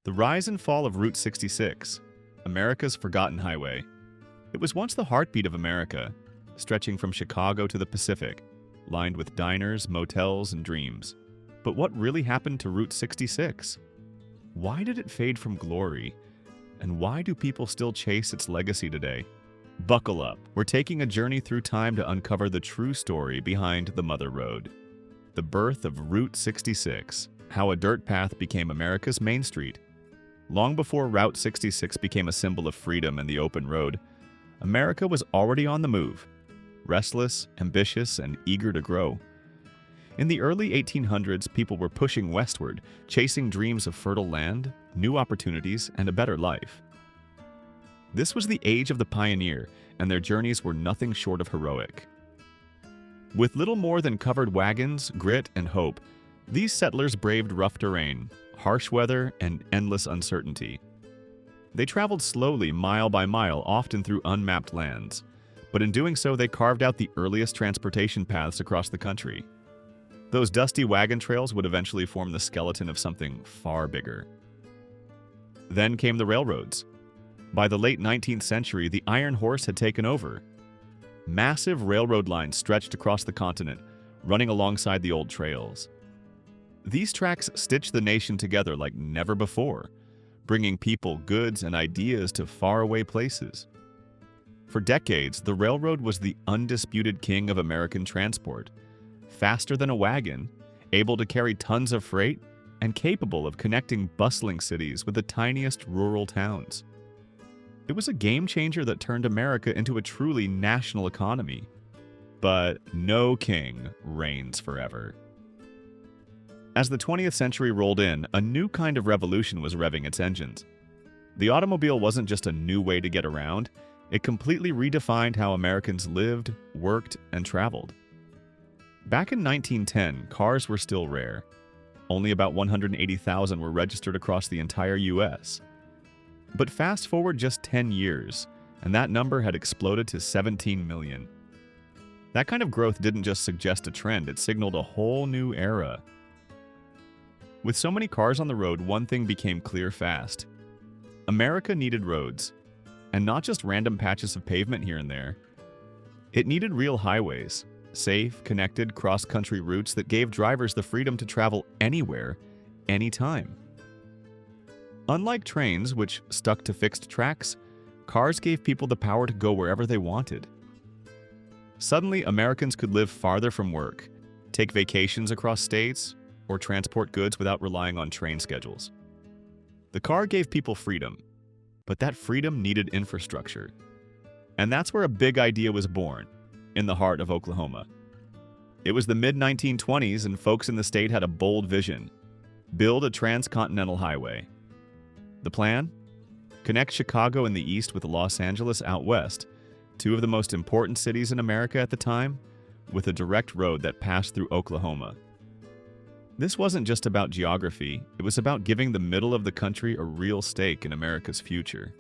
The rise and fall of Route 66, America's forgotten highway. It was once the heartbeat of America, stretching from Chicago to the Pacific, lined with diners, motels, and dreams. But what really happened to Route 66? Why did it fade from glory? And why do people still chase its legacy today? Buckle up. We're taking a journey through time to uncover the true story behind the Mother Road. The birth of Route 66, how a dirt path became America's Main Street. Long before Route 66 became a symbol of freedom and the open road, America was already on the move, restless, ambitious, and eager to grow. In the early 1800s, people were pushing westward, chasing dreams of fertile land, new opportunities, and a better life. This was the age of the pioneer, and their journeys were nothing short of heroic. With little more than covered wagons, grit, and hope, these settlers braved rough terrain, harsh weather, and endless uncertainty. They traveled slowly, mile by mile, often through unmapped lands, but in doing so they carved out the earliest transportation paths across the country. Those dusty wagon trails would eventually form the skeleton of something far bigger. Then came the railroads. By the late 19th century, the iron horse had taken over. Massive railroad lines stretched across the continent, running alongside the old trails. These tracks stitched the nation together like never before, bringing people, goods, and ideas to faraway places. For decades, the railroad was the undisputed king of American transport, faster than a wagon, able to carry tons of freight, and capable of connecting bustling cities with the tiniest rural towns. It was a game changer that turned America into a truly national economy. But no king reigns forever. As the 20th century rolled in, a new kind of revolution was revving its engines. The automobile wasn't just a new way to get around, it completely redefined how Americans lived, worked, and traveled. Back in 1910, cars were still rare. Only about 180,000 were registered across the entire US. But fast forward just 10 years, and that number had exploded to 17 million. That kind of growth didn't just suggest a trend, it signaled a whole new era. With so many cars on the road, one thing became clear fast. America needed roads, and not just random patches of pavement here and there. It needed real highways, safe, connected, cross-country routes that gave drivers the freedom to travel anywhere, anytime. Unlike trains, which stuck to fixed tracks, cars gave people the power to go wherever they wanted. Suddenly, Americans could live farther from work, take vacations across states, or transport goods without relying on train schedules. The car gave people freedom, but that freedom needed infrastructure. And that's where a big idea was born, in the heart of Oklahoma. It was the mid-1920s, and folks in the state had a bold vision: build a transcontinental highway. The plan? Connect Chicago in the east with Los Angeles out west, two of the most important cities in America at the time, with a direct road that passed through Oklahoma. This wasn't just about geography, it was about giving the middle of the country a real stake in America's future.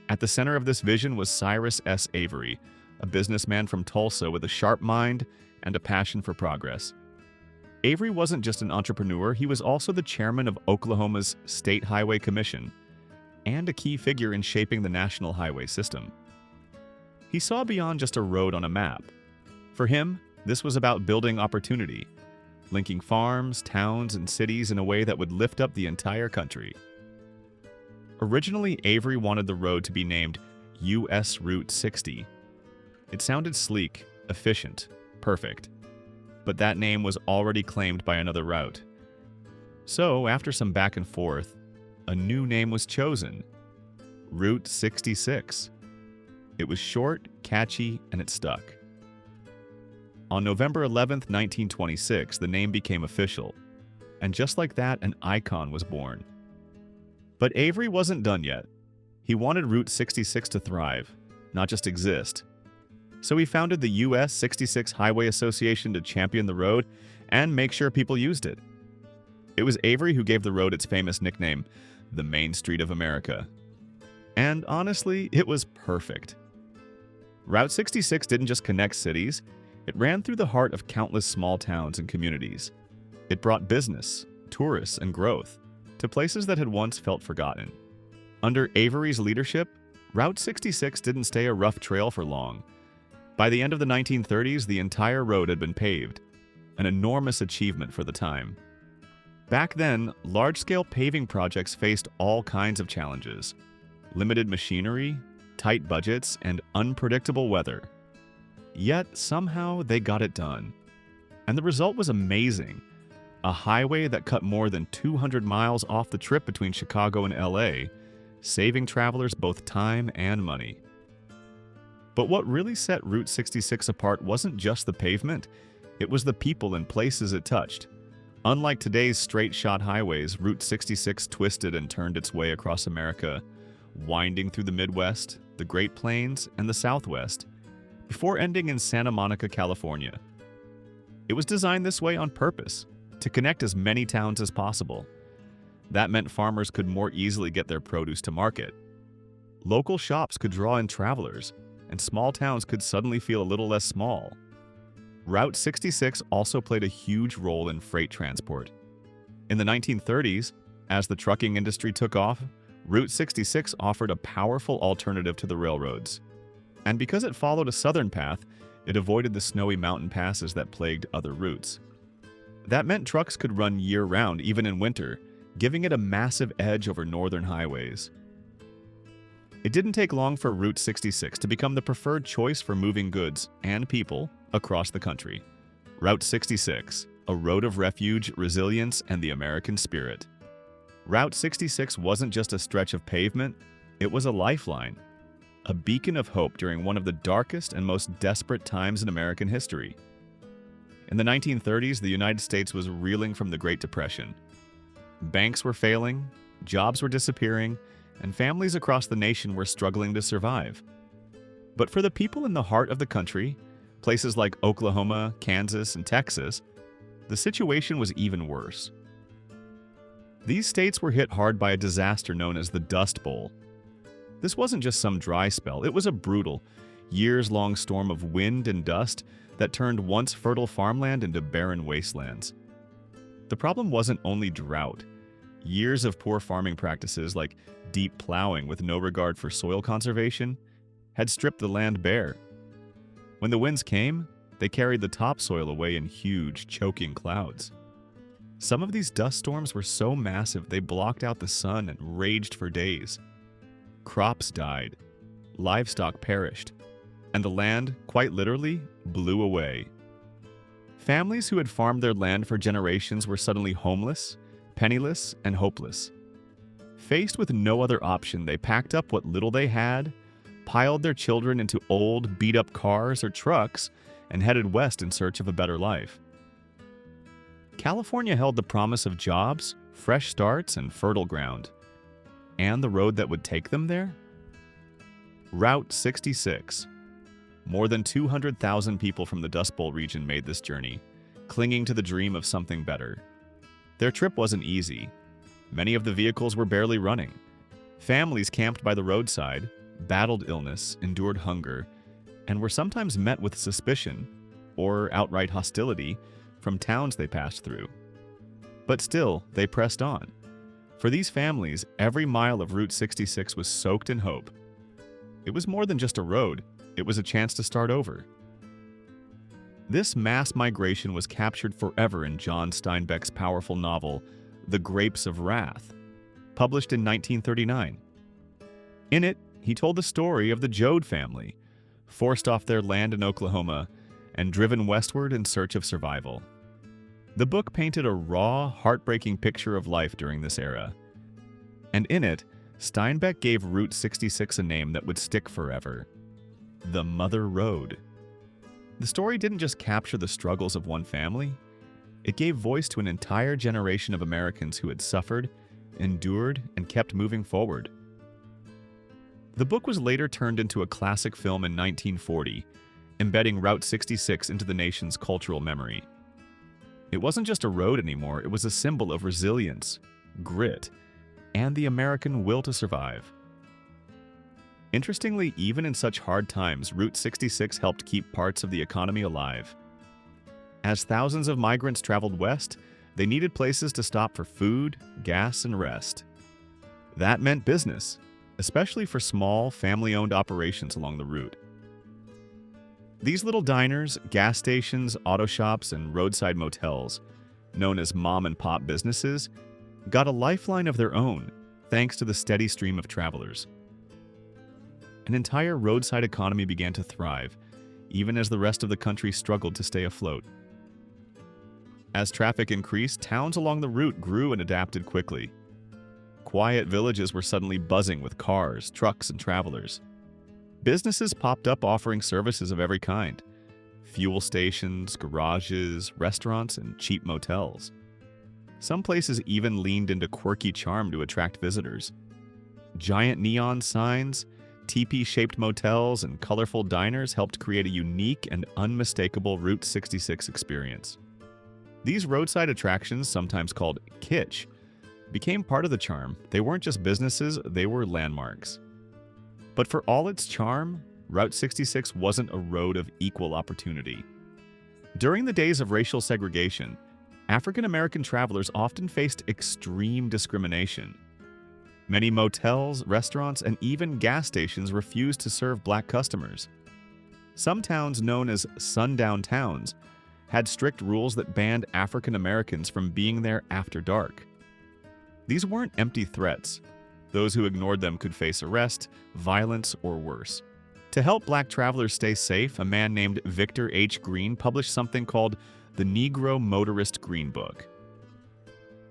At the center of this vision was Cyrus S. Avery, a businessman from Tulsa with a sharp mind and a passion for progress. Avery wasn't just an entrepreneur, he was also the chairman of Oklahoma's State Highway Commission and a key figure in shaping the national highway system. He saw beyond just a road on a map. For him, this was about building opportunity, linking farms, towns, and cities in a way that would lift up the entire country. Originally, Avery wanted the road to be named US Route 60. It sounded sleek, efficient, perfect. But that name was already claimed by another route. So, after some back and forth, a new name was chosen: Route 66. It was short, catchy, and it stuck. On November 11, 1926, the name became official, and just like that, an icon was born. But Avery wasn't done yet. He wanted Route 66 to thrive, not just exist. So he founded the US 66 Highway Association to champion the road and make sure people used it. It was Avery who gave the road its famous nickname, the Main Street of America. And honestly, it was perfect. Route 66 didn't just connect cities, it ran through the heart of countless small towns and communities. It brought business, tourists, and growth to places that had once felt forgotten. Under Avery's leadership, Route 66 didn't stay a rough trail for long. By the end of the 1930s, the entire road had been paved, an enormous achievement for the time. Back then, large-scale paving projects faced all kinds of challenges: limited machinery, tight budgets, and unpredictable weather. Yet, somehow, they got it done. And the result was amazing. A highway that cut more than 200 miles off the trip between Chicago and LA, saving travelers both time and money. But what really set Route 66 apart wasn't just the pavement, it was the people and places it touched. Unlike today's straight-shot highways, Route 66 twisted and turned its way across America, winding through the Midwest, the Great Plains, and the Southwest, before ending in Santa Monica, California. It was designed this way on purpose, to connect as many towns as possible. That meant farmers could more easily get their produce to market. Local shops could draw in travelers, and small towns could suddenly feel a little less small. Route 66 also played a huge role in freight transport. In the 1930s, as the trucking industry took off, Route 66 offered a powerful alternative to the railroads. And because it followed a southern path, it avoided the snowy mountain passes that plagued other routes. That meant trucks could run year-round, even in winter, giving it a massive edge over northern highways. It didn't take long for Route 66 to become the preferred choice for moving goods and people across the country. Route 66, a road of refuge, resilience, and the American spirit. Route 66 wasn't just a stretch of pavement, it was a lifeline, a beacon of hope during one of the darkest and most desperate times in American history. In the 1930s, the United States was reeling from the Great Depression. Banks were failing, jobs were disappearing, and families across the nation were struggling to survive. But for the people in the heart of the country, places like Oklahoma, Kansas, and Texas, the situation was even worse. These states were hit hard by a disaster known as the Dust Bowl. This wasn't just some dry spell, it was a brutal, years-long storm of wind and dust that turned once fertile farmland into barren wastelands. The problem wasn't only drought. Years of poor farming practices like deep plowing with no regard for soil conservation had stripped the land bare. When the winds came, they carried the topsoil away in huge, choking clouds. Some of these dust storms were so massive they blocked out the sun and raged for days. Crops died, livestock perished, and the land, quite literally, blew away. Families who had farmed their land for generations were suddenly homeless, penniless, and hopeless. Faced with no other option, they packed up what little they had, piled their children into old, beat-up cars or trucks, and headed west in search of a better life. California held the promise of jobs, fresh starts, and fertile ground. And the road that would take them there? Route 66. More than 200,000 people from the Dust Bowl region made this journey, clinging to the dream of something better. Their trip wasn't easy. Many of the vehicles were barely running. Families camped by the roadside, battled illness, endured hunger, and were sometimes met with suspicion, or outright hostility, from towns they passed through. But still, they pressed on. For these families, every mile of Route 66 was soaked in hope. It was more than just a road, it was a chance to start over. This mass migration was captured forever in John Steinbeck's powerful novel, The Grapes of Wrath, published in 1939. In it, he told the story of the Joad family, forced off their land in Oklahoma and driven westward in search of survival. The book painted a raw, heartbreaking picture of life during this era. And in it, Steinbeck gave Route 66 a name that would stick forever: the Mother Road. The story didn't just capture the struggles of one family, it gave voice to an entire generation of Americans who had suffered, endured, and kept moving forward. The book was later turned into a classic film in 1940, embedding Route 66 into the nation's cultural memory. It wasn't just a road anymore, it was a symbol of resilience, grit, and the American will to survive. Interestingly, even in such hard times, Route 66 helped keep parts of the economy alive. As thousands of migrants traveled west, They needed places to stop for food, gas, and rest. That meant business, especially for small, family-owned operations along the route. These little diners, gas stations, auto shops, and roadside motels, known as mom-and-pop businesses, got a lifeline of their own thanks to the steady stream of travelers. An entire roadside economy began to thrive, even as the rest of the country struggled to stay afloat. As traffic increased, towns along the route grew and adapted quickly. Quiet villages were suddenly buzzing with cars, trucks, and travelers. Businesses popped up offering services of every kind: fuel stations, garages, restaurants, and cheap motels. Some places even leaned into quirky charm to attract visitors. Giant neon signs, teepee-shaped motels, and colorful diners helped create a unique and unmistakable Route 66 experience. These roadside attractions, sometimes called kitsch, became part of the charm. They weren't just businesses, they were landmarks. But for all its charm, Route 66 wasn't a road of equal opportunity. During the days of racial segregation, African American travelers often faced extreme discrimination. Many motels, restaurants, and even gas stations refused to serve black customers. Some towns known as sundown towns had strict rules that banned African Americans from being there after dark. These weren't empty threats. Those who ignored them could face arrest, violence, or worse. To help black travelers stay safe, a man named Victor H. Green published something called the Negro Motorist Green Book.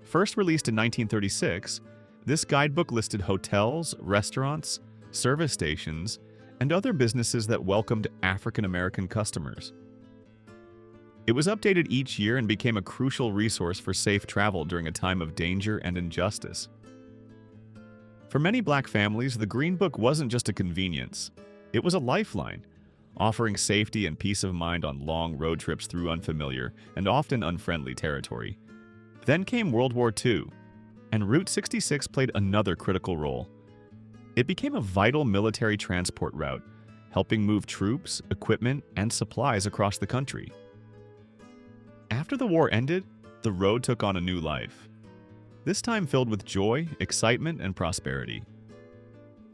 First released in 1936, this guidebook listed hotels, restaurants, service stations, and other businesses that welcomed African American customers. It was updated each year and became a crucial resource for safe travel during a time of danger and injustice. For many black families, the Green Book wasn't just a convenience. It was a lifeline, offering safety and peace of mind on long road trips through unfamiliar and often unfriendly territory. Then came World War II, and Route 66 played another critical role. It became a vital military transport route, helping move troops, equipment, and supplies across the country. After the war ended, the road took on a new life. This time filled with joy, excitement, and prosperity.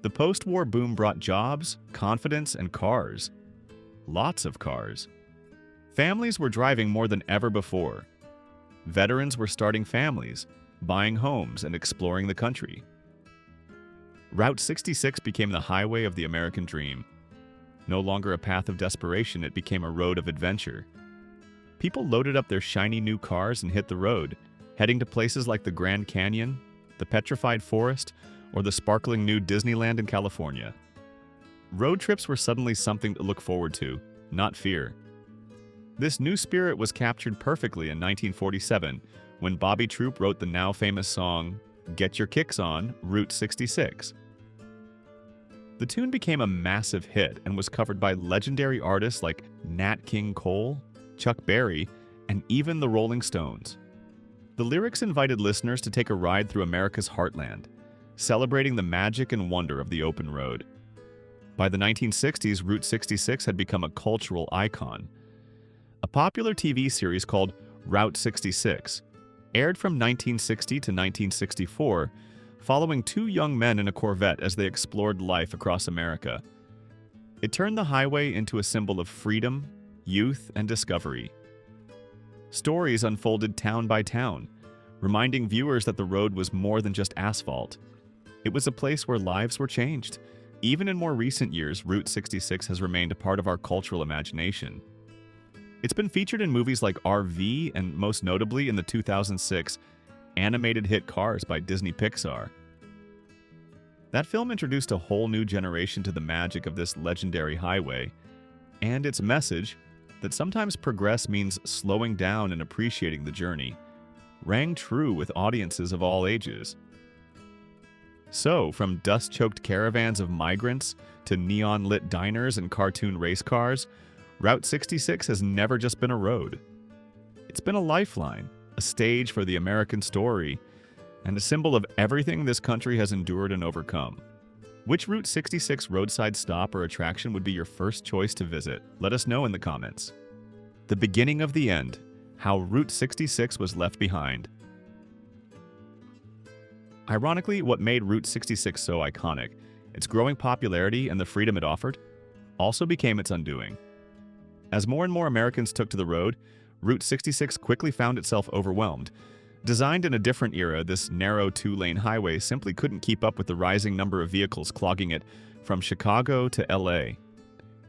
The post-war boom brought jobs, confidence, and cars. Lots of cars. Families were driving more than ever before. Veterans were starting families, buying homes, and exploring the country. Route 66 became the highway of the American dream. No longer a path of desperation, it became a road of adventure. People loaded up their shiny new cars and hit the road, heading to places like the Grand Canyon, the Petrified Forest, or the sparkling new Disneyland in California. Road trips were suddenly something to look forward to, not fear. This new spirit was captured perfectly in 1947 when Bobby Troup wrote the now famous song, "Get Your Kicks On, Route 66." The tune became a massive hit and was covered by legendary artists like Nat King Cole, Chuck Berry, and even the Rolling Stones. The lyrics invited listeners to take a ride through America's heartland, celebrating the magic and wonder of the open road. By the 1960s, Route 66 had become a cultural icon. A popular TV series called Route 66 aired from 1960 to 1964, following two young men in a Corvette as they explored life across America. It turned the highway into a symbol of freedom, youth, and discovery. Stories unfolded town by town, reminding viewers that the road was more than just asphalt. It was a place where lives were changed. Even in more recent years, Route 66 has remained a part of our cultural imagination. It's been featured in movies like RV and, most notably, in the 2006 animated hit Cars by Disney Pixar. That film introduced a whole new generation to the magic of this legendary highway, and its message, that sometimes progress means slowing down and appreciating the journey, rang true with audiences of all ages. So, from dust-choked caravans of migrants to neon-lit diners and cartoon race cars, Route 66 has never just been a road. It's been a lifeline, a stage for the American story, and a symbol of everything this country has endured and overcome. Which Route 66 roadside stop or attraction would be your first choice to visit? Let us know in the comments. The beginning of the end, How Route 66 was left behind. Ironically, what made Route 66 so iconic, its growing popularity and the freedom it offered, also became its undoing. As more and more Americans took to the road, Route 66 quickly found itself overwhelmed. Designed in a different era, this narrow two-lane highway simply couldn't keep up with the rising number of vehicles clogging it from Chicago to LA.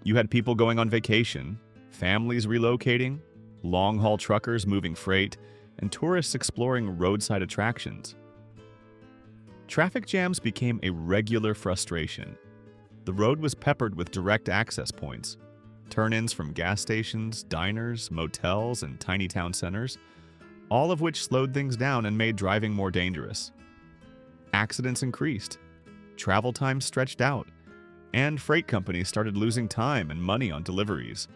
You had people going on vacation, families relocating, long-haul truckers moving freight, and tourists exploring roadside attractions. Traffic jams became a regular frustration. The road was peppered with direct access points, turn-ins from gas stations, diners, motels, and tiny town centers, all of which slowed things down and made driving more dangerous. Accidents increased, travel times stretched out, and freight companies started losing time and money on deliveries.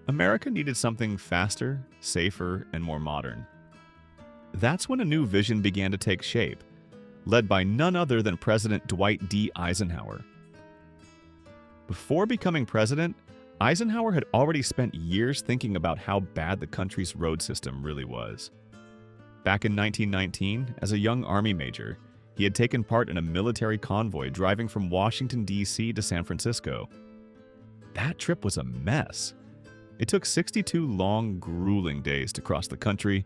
America needed something faster, safer, and more modern. That's when a new vision began to take shape, led by none other than President Dwight D. Eisenhower. Before becoming president, Eisenhower had already spent years thinking about how bad the country's road system really was. Back in 1919, as a young Army major, he had taken part in a military convoy driving from Washington, D.C. to San Francisco. That trip was a mess. It took 62 long, grueling days to cross the country,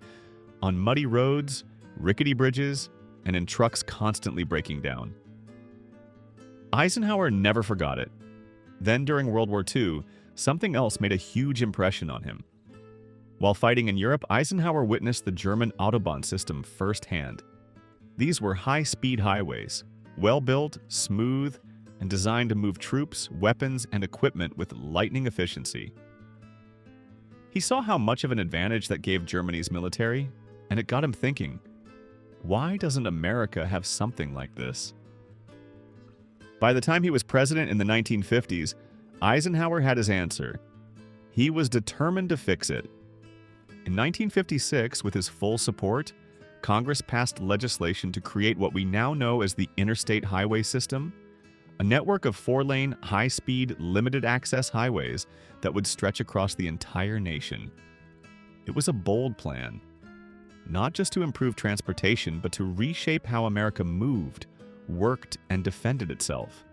on muddy roads, rickety bridges, and in trucks constantly breaking down. Eisenhower never forgot it. Then, during World War II, something else made a huge impression on him. While fighting in Europe, Eisenhower witnessed the German Autobahn system firsthand. These were high-speed highways, well-built, smooth, and designed to move troops, weapons, and equipment with lightning efficiency. He saw how much of an advantage that gave Germany's military, and it got him thinking, why doesn't America have something like this? By the time he was president in the 1950s, Eisenhower had his answer. He was determined to fix it. In 1956, with his full support, Congress passed legislation to create what we now know as the Interstate Highway System, a network of four-lane, high-speed, limited-access highways that would stretch across the entire nation. It was a bold plan, not just to improve transportation, but to reshape how America moved, worked, and defended itself.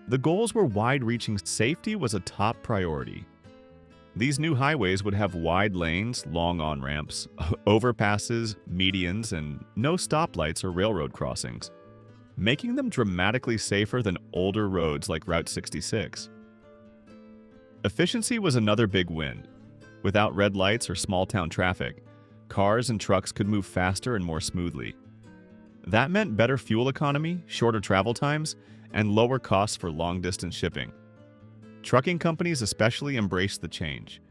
The goals were wide-reaching. Safety was a top priority. These new highways would have wide lanes, long on-ramps, overpasses, medians, and no stoplights or railroad crossings, making them dramatically safer than older roads like Route 66. Efficiency was another big win. Without red lights or small-town traffic, cars and trucks could move faster and more smoothly. That meant better fuel economy, shorter travel times, and lower costs for long-distance shipping. Trucking companies especially embraced the change.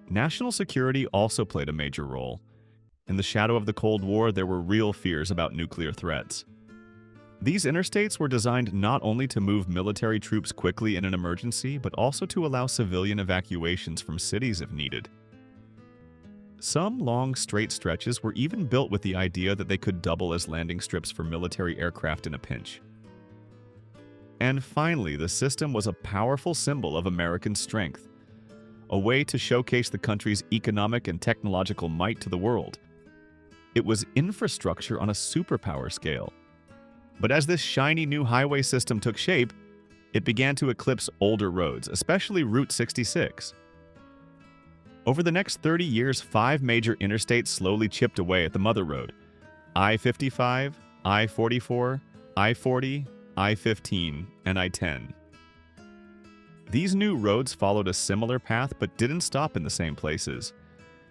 National security also played a major role. In the shadow of the Cold War, there were real fears about nuclear threats. These interstates were designed not only to move military troops quickly in an emergency, but also to allow civilian evacuations from cities if needed. Some long, straight stretches were even built with the idea that they could double as landing strips for military aircraft in a pinch. And finally, the system was a powerful symbol of American strength, a way to showcase the country's economic and technological might to the world. It was infrastructure on a superpower scale. But as this shiny new highway system took shape, it began to eclipse older roads, especially Route 66. Over the next 30 years, 5 major interstates slowly chipped away at the mother road: I-55, I-44, I-40, I-15, and I-10. These new roads followed a similar path but didn't stop in the same places.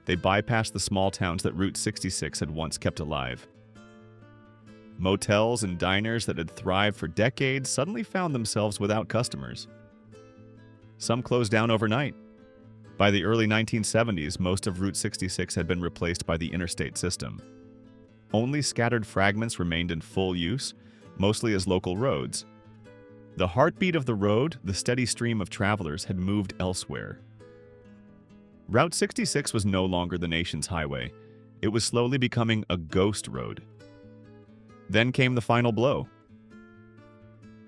They bypassed the small towns that Route 66 had once kept alive. Motels and diners that had thrived for decades suddenly found themselves without customers. Some closed down overnight. By the early 1970s, most of Route 66 had been replaced by the interstate system. Only scattered fragments remained in full use, mostly as local roads. The heartbeat of the road, the steady stream of travelers, had moved elsewhere. Route 66 was no longer the nation's highway. It was slowly becoming a ghost road. Then came the final blow.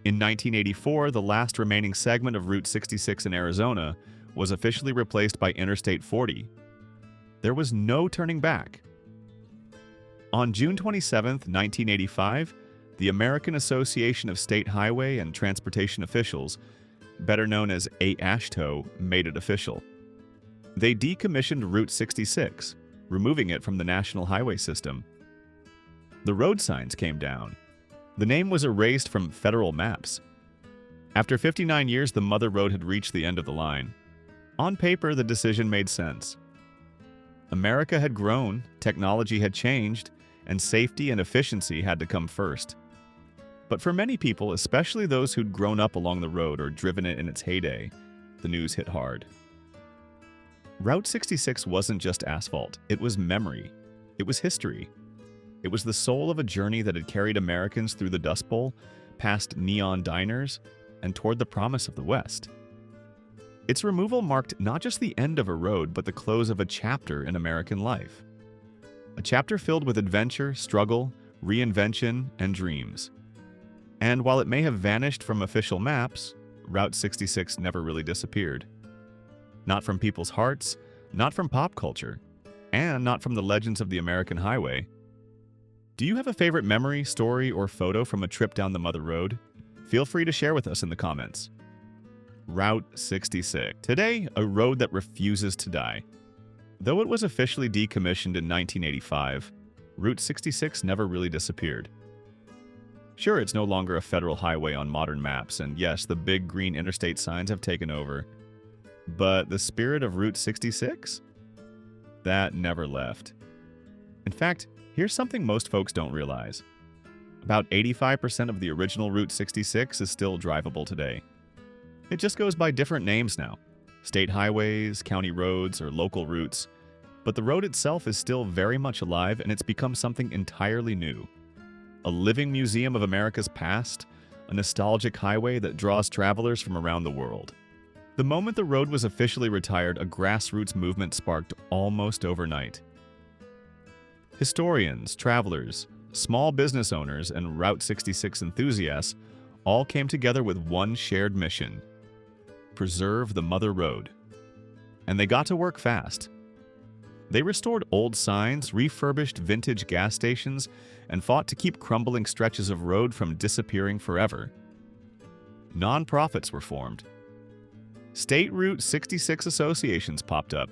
In 1984, the last remaining segment of Route 66 in Arizona was officially replaced by Interstate 40. There was no turning back. On June 27, 1985, the American Association of State Highway and Transportation Officials, better known as AASHTO, made it official. They decommissioned Route 66, removing it from the national highway system. The road signs came down. The name was erased from federal maps. After 59 years, the mother road had reached the end of the line. On paper, the decision made sense. America had grown, technology had changed, and safety and efficiency had to come first. But for many people, especially those who'd grown up along the road or driven it in its heyday, the news hit hard. Route 66 wasn't just asphalt, it was memory. It was history. It was the soul of a journey that had carried Americans through the Dust Bowl, past neon diners, and toward the promise of the West. Its removal marked not just the end of a road, but the close of a chapter in American life. A chapter filled with adventure, struggle, reinvention, and dreams. And while it may have vanished from official maps, Route 66 never really disappeared. Not from people's hearts, not from pop culture, and not from the legends of the American highway. Do you have a favorite memory, story, or photo from a trip down the Mother Road? Feel free to share with us in the comments. Route 66. Today, a road that refuses to die. Though it was officially decommissioned in 1985, Route 66 never really disappeared. Sure, it's no longer a federal highway on modern maps, and yes, the big green interstate signs have taken over. But the spirit of Route 66? That never left. In fact, here's something most folks don't realize. About 85% of the original Route 66 is still drivable today. It just goes by different names now. State highways, county roads, or local routes. But the road itself is still very much alive, and it's become something entirely new. A living museum of America's past, a nostalgic highway that draws travelers from around the world. The moment the road was officially retired, a grassroots movement sparked almost overnight. Historians, travelers, small business owners, and Route 66 enthusiasts all came together with one shared mission: preserve the Mother Road. And they got to work fast. They restored old signs, refurbished vintage gas stations, and fought to keep crumbling stretches of road from disappearing forever. Nonprofits were formed. State Route 66 associations popped up,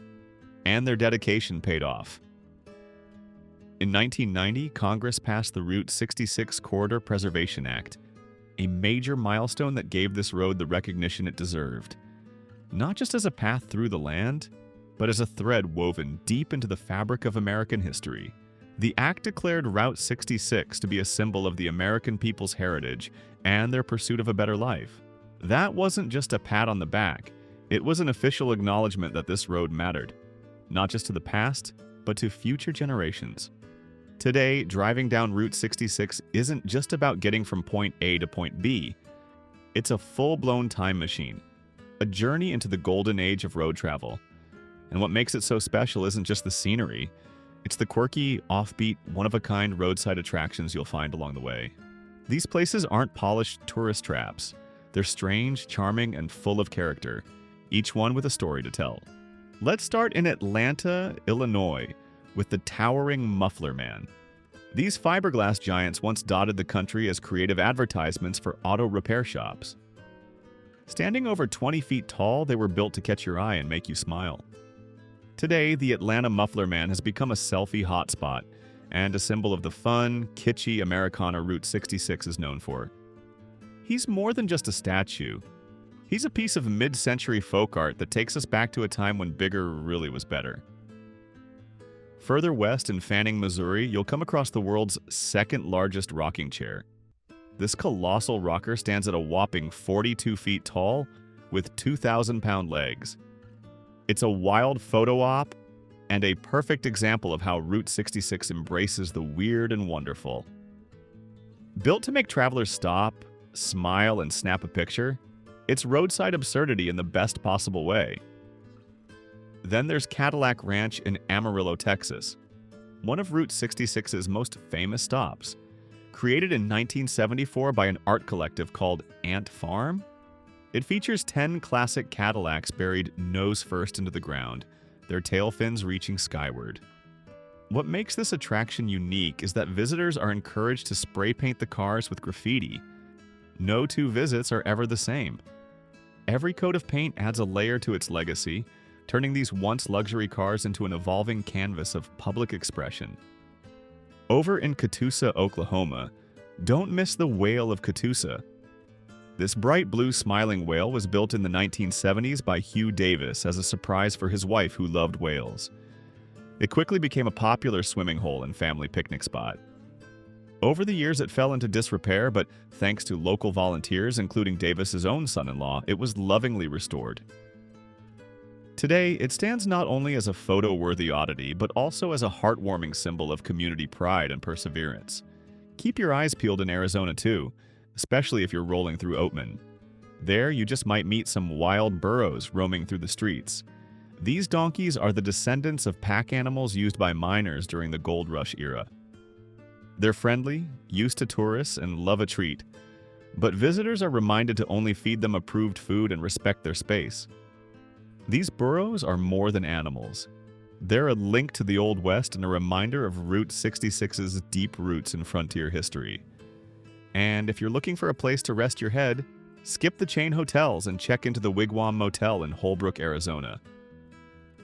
and their dedication paid off. In 1990, Congress passed the Route 66 Corridor Preservation Act, a major milestone that gave this road the recognition it deserved, not just as a path through the land, but as a thread woven deep into the fabric of American history. The act declared Route 66 to be a symbol of the American people's heritage and their pursuit of a better life. That wasn't just a pat on the back, it was an official acknowledgement that this road mattered, not just to the past, but to future generations. Today, driving down Route 66 isn't just about getting from point A to point B. It's a full-blown time machine, a journey into the golden age of road travel. And what makes it so special isn't just the scenery, it's the quirky, offbeat, one-of-a-kind roadside attractions you'll find along the way. These places aren't polished tourist traps. They're strange, charming, and full of character, each one with a story to tell. Let's start in Atlanta, Illinois, with the towering Muffler Man. These fiberglass giants once dotted the country as creative advertisements for auto repair shops. Standing over 20 feet tall, they were built to catch your eye and make you smile. Today, the Atlanta Muffler Man has become a selfie hotspot and a symbol of the fun, kitschy Americana Route 66 is known for. He's more than just a statue. He's a piece of mid-century folk art that takes us back to a time when bigger really was better. Further west in Fanning, Missouri, you'll come across the world's second largest rocking chair. This colossal rocker stands at a whopping 42 feet tall with 2,000-pound legs. It's a wild photo op and a perfect example of how Route 66 embraces the weird and wonderful. Built to make travelers stop, smile, and snap a picture, it's roadside absurdity in the best possible way. Then there's Cadillac Ranch in Amarillo, Texas, one of Route 66's most famous stops. Created in 1974 by an art collective called Ant Farm, it features 10 classic Cadillacs buried nose first into the ground, their tail fins reaching skyward. What makes this attraction unique is that visitors are encouraged to spray paint the cars with graffiti. No two visits are ever the same. Every coat of paint adds a layer to its legacy, turning these once luxury cars into an evolving canvas of public expression. Over in Catoosa, Oklahoma, don't miss the Whale of Catoosa. This bright blue smiling whale was built in the 1970s by Hugh Davis as a surprise for his wife who loved whales. It quickly became a popular swimming hole and family picnic spot. Over the years it fell into disrepair, but thanks to local volunteers, including Davis's own son-in-law, it was lovingly restored. Today, it stands not only as a photo-worthy oddity, but also as a heartwarming symbol of community pride and perseverance. Keep your eyes peeled in Arizona too, especially if you're rolling through Oatman. There, you just might meet some wild burros roaming through the streets. These donkeys are the descendants of pack animals used by miners during the gold rush era. They're friendly, used to tourists, and love a treat. But visitors are reminded to only feed them approved food and respect their space. These burros are more than animals. They're a link to the Old West and a reminder of Route 66's deep roots in frontier history. And if you're looking for a place to rest your head, skip the chain hotels and check into the Wigwam Motel in Holbrook, Arizona.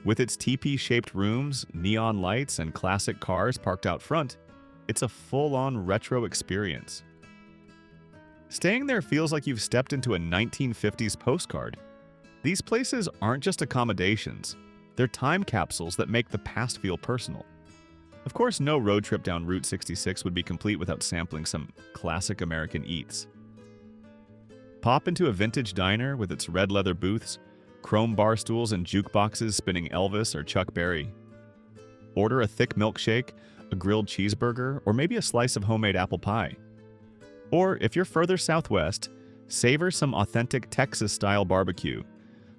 With its teepee-shaped rooms, neon lights, and classic cars parked out front, it's a full-on retro experience. Staying there feels like you've stepped into a 1950s postcard. These places aren't just accommodations, they're time capsules that make the past feel personal. Of course, no road trip down Route 66 would be complete without sampling some classic American eats. Pop into a vintage diner with its red leather booths, chrome bar stools, and jukeboxes spinning Elvis or Chuck Berry. Order a thick milkshake, a grilled cheeseburger, or maybe a slice of homemade apple pie. Or, if you're further southwest, savor some authentic Texas-style barbecue.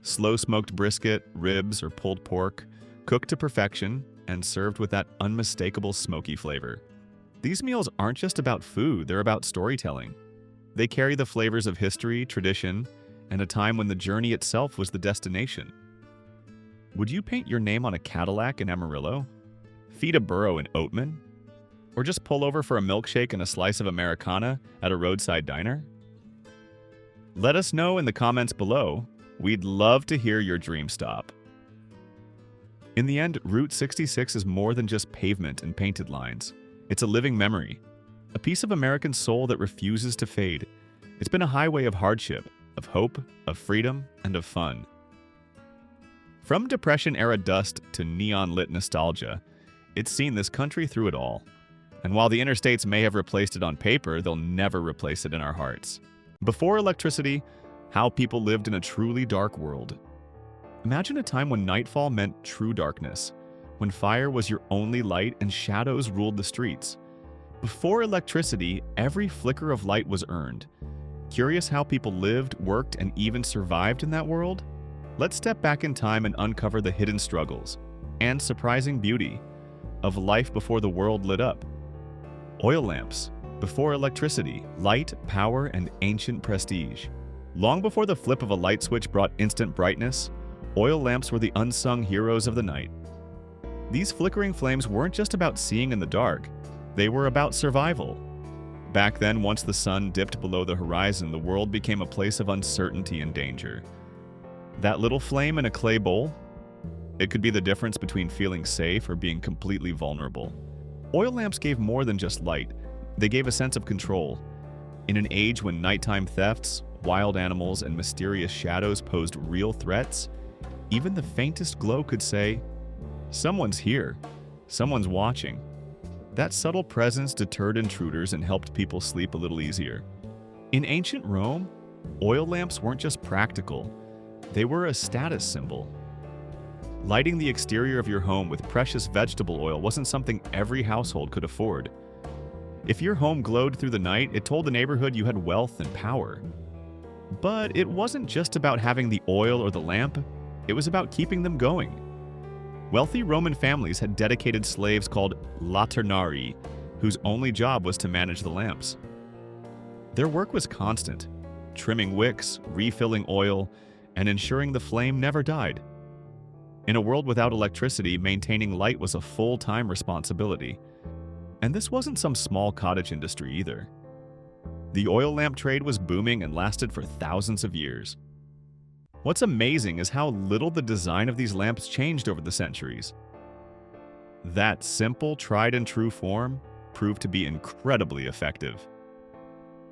Slow-smoked brisket, ribs, or pulled pork, cooked to perfection and served with that unmistakable smoky flavor. These meals aren't just about food, they're about storytelling. They carry the flavors of history, tradition, and a time when the journey itself was the destination. Would you paint your name on a Cadillac in Amarillo? Feed a burro in Oatman? Or just pull over for a milkshake and a slice of Americana at a roadside diner? Let us know in the comments below. We'd love to hear your dream stop. In the end, Route 66 is more than just pavement and painted lines. It's a living memory, a piece of American soul that refuses to fade. It's been a highway of hardship, of hope, of freedom, and of fun. From Depression-era dust to neon-lit nostalgia, it's seen this country through it all. And while the interstates may have replaced it on paper, they'll never replace it in our hearts. Before electricity, how people lived in a truly dark world. Imagine a time when nightfall meant true darkness, when fire was your only light and shadows ruled the streets. Before electricity, every flicker of light was earned. Curious how people lived, worked, and even survived in that world? Let's step back in time and uncover the hidden struggles and surprising beauty of life before the world lit up. Oil lamps, before electricity, light, power, and ancient prestige. Long before the flip of a light switch brought instant brightness, oil lamps were the unsung heroes of the night. These flickering flames weren't just about seeing in the dark, they were about survival. Back then, once the sun dipped below the horizon, the world became a place of uncertainty and danger. That little flame in a clay bowl? It could be the difference between feeling safe or being completely vulnerable. Oil lamps gave more than just light. They gave a sense of control. In an age when nighttime thefts, wild animals, and mysterious shadows posed real threats, even the faintest glow could say, "Someone's here. Someone's watching." That subtle presence deterred intruders and helped people sleep a little easier. In ancient Rome, oil lamps weren't just practical. They were a status symbol. Lighting the exterior of your home with precious vegetable oil wasn't something every household could afford. If your home glowed through the night, it told the neighborhood you had wealth and power. But it wasn't just about having the oil or the lamp, it was about keeping them going. Wealthy Roman families had dedicated slaves called laternari, whose only job was to manage the lamps. Their work was constant, trimming wicks, refilling oil, and ensuring the flame never died. In a world without electricity, maintaining light was a full-time responsibility. And this wasn't some small cottage industry either. The oil lamp trade was booming and lasted for thousands of years. What's amazing is how little the design of these lamps changed over the centuries. That simple, tried-and-true form proved to be incredibly effective.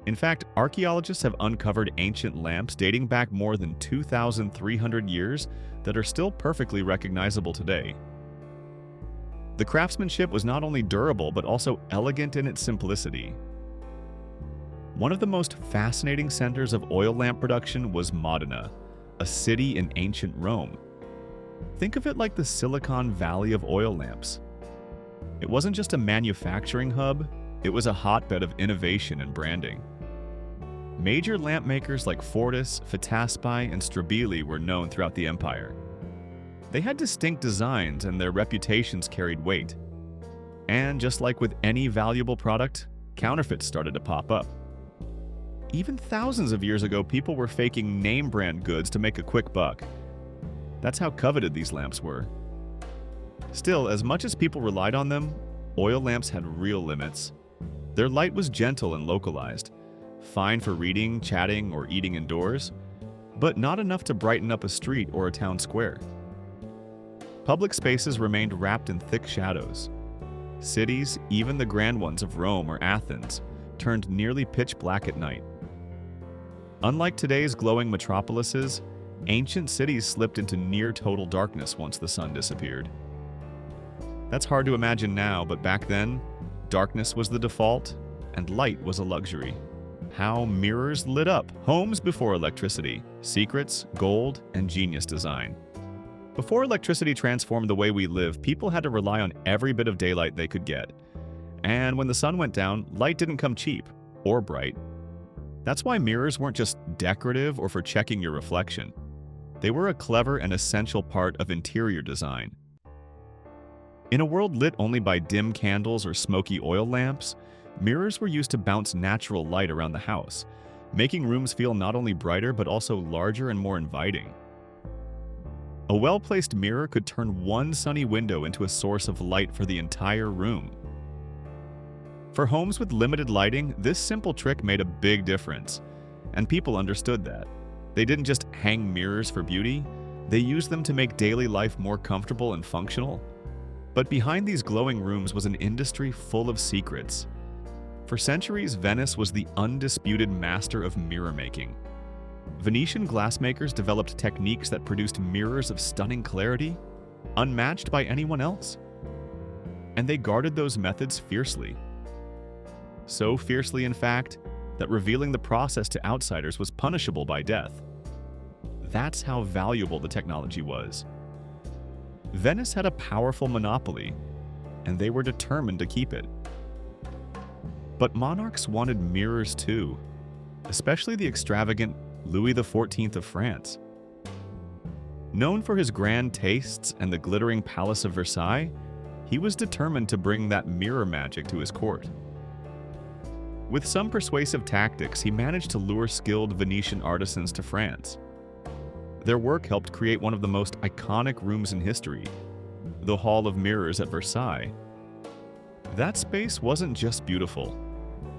In fact, archaeologists have uncovered ancient lamps dating back more than 2,300 years that are still perfectly recognizable today. The craftsmanship was not only durable but also elegant in its simplicity. One of the most fascinating centers of oil lamp production was Modena, a city in ancient Rome. Think of it like the Silicon Valley of oil lamps. It wasn't just a manufacturing hub, it was a hotbed of innovation and branding. Major lamp makers like Fortis, Fitaspi, and Strabili were known throughout the empire. They had distinct designs and their reputations carried weight. And just like with any valuable product, counterfeits started to pop up. Even thousands of years ago, people were faking name brand goods to make a quick buck. That's how coveted these lamps were. Still, as much as people relied on them, oil lamps had real limits. Their light was gentle and localized, fine for reading, chatting, or eating indoors, but not enough to brighten up a street or a town square. Public spaces remained wrapped in thick shadows. Cities, even the grand ones of Rome or Athens, turned nearly pitch black at night. Unlike today's glowing metropolises, ancient cities slipped into near-total darkness once the sun disappeared. That's hard to imagine now, but back then, darkness was the default, and light was a luxury. How mirrors lit up homes before electricity, secrets, gold, and genius design. Before electricity transformed the way we live, people had to rely on every bit of daylight they could get. And when the sun went down, light didn't come cheap or bright. That's why mirrors weren't just decorative or for checking your reflection. They were a clever and essential part of interior design. In a world lit only by dim candles or smoky oil lamps, mirrors were used to bounce natural light around the house, making rooms feel not only brighter but also larger and more inviting. A well-placed mirror could turn one sunny window into a source of light for the entire room. For homes with limited lighting, this simple trick made a big difference, and people understood that. They didn't just hang mirrors for beauty, they used them to make daily life more comfortable and functional. But behind these glowing rooms was an industry full of secrets. For centuries, Venice was the undisputed master of mirror making. Venetian glassmakers developed techniques that produced mirrors of stunning clarity, unmatched by anyone else. And they guarded those methods fiercely. So fiercely, in fact, that revealing the process to outsiders was punishable by death. That's how valuable the technology was. Venice had a powerful monopoly, and they were determined to keep it. But monarchs wanted mirrors too, especially the extravagant Louis XIV of France. Known for his grand tastes and the glittering Palace of Versailles, he was determined to bring that mirror magic to his court. With some persuasive tactics, he managed to lure skilled Venetian artisans to France. Their work helped create one of the most iconic rooms in history, the Hall of Mirrors at Versailles. That space wasn't just beautiful.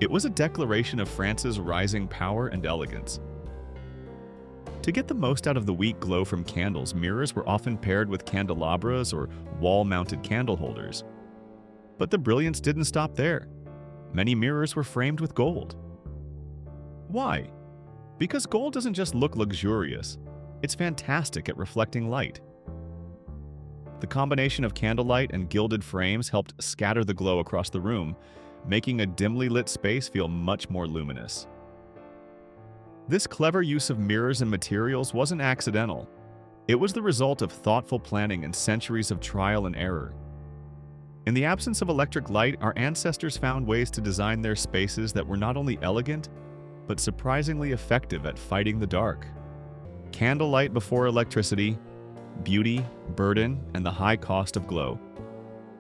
It was a declaration of France's rising power and elegance. To get the most out of the weak glow from candles, mirrors were often paired with candelabras or wall-mounted candle holders. But the brilliance didn't stop there. Many mirrors were framed with gold. Why? Because gold doesn't just look luxurious, it's fantastic at reflecting light. The combination of candlelight and gilded frames helped scatter the glow across the room, making a dimly lit space feel much more luminous. This clever use of mirrors and materials wasn't accidental. It was the result of thoughtful planning and centuries of trial and error. In the absence of electric light, our ancestors found ways to design their spaces that were not only elegant, but surprisingly effective at fighting the dark. Candlelight before electricity, beauty, burden, and the high cost of glow.